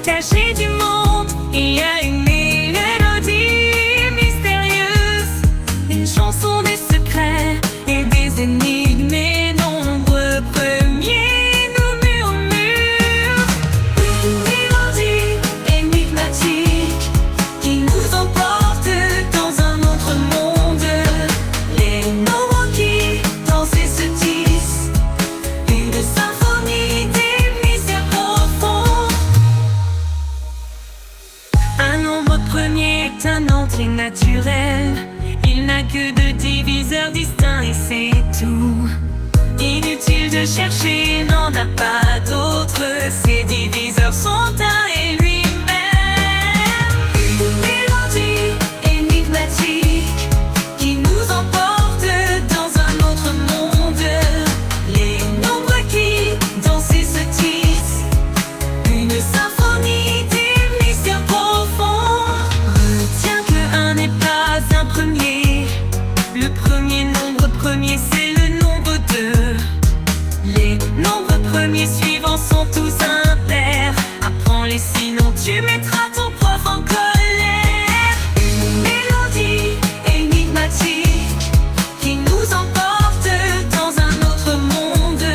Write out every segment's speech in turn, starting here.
Cachée du monde, il y a une mélodie mystérieuse, une chanson des secrets et des énigmes, et nombreux premiers nous murmurent. Une mélodie énigmatique qui nous emporte dans un autre monde. Les nombres qui dansent et se tissent, une symphonie des mystères profonds. Un nombre premier est un nombre naturel. Il n'a que deux diviseurs distincts et c'est tout. Inutile de chercher, n'en a pas d'autre. Ces diviseurs sont un et lui-même. Une mélodie énigmatique qui nous emporte dans un autre monde. Les nombres qui dansent et se tissent, une symphonie des mystères profonds. Retiens que un n'est pas un premier. Le premier nombre premier, c'est le nombre 2. Les nombres premiers suivants sont tous impairs. Apprends-les, sinon tu mettras ton prof en colère. Une mélodie énigmatique qui nous emporte dans un autre monde.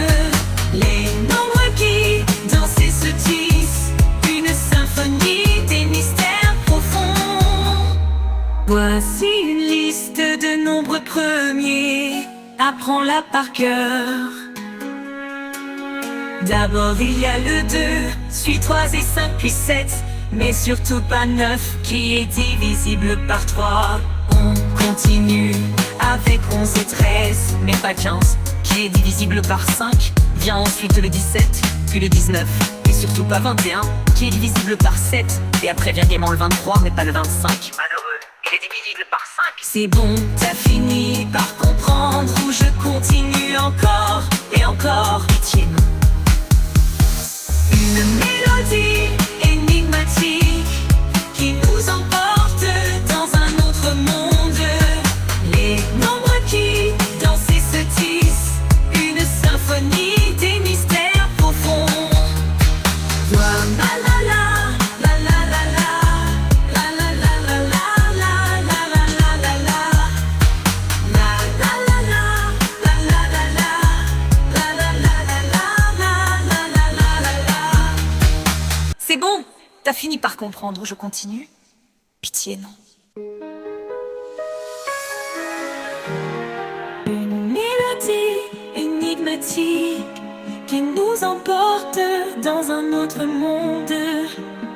Les nombres qui dansent et se tissent, une symphonie des mystères profonds. Voici une liste de nombres premiers, apprends-la par cœur. D'abord il y a le 2, puis 3 et 5 puis 7, mais surtout pas 9 qui est divisible par 3. On continue avec 11 et 13, mais pas 15 qui est divisible par 5. Vient ensuite le 17, puis le 19, et surtout pas 21 qui est divisible par 7. Et après vient gaiement le 23, mais pas le 25. Malheureux, il est divisible par 5. C'est bon, t'as fini par comprendre, ou je continue encore et encore. Pitié non. Une mélodie énigmatique qui nous emporte dans un autre monde. Les nombres qui dansent et se tissent, une symphonie des mystères profonds. La la la la la la la la la la la la la la la la. C'est bon, t'as fini par comprendre, je continue. Pitié non. Une mélodie énigmatique qui nous emporte dans un autre monde.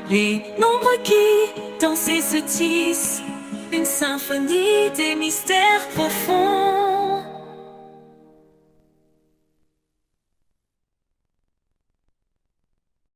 Les nombres qui dansent et se tissent, une symphonie des mystères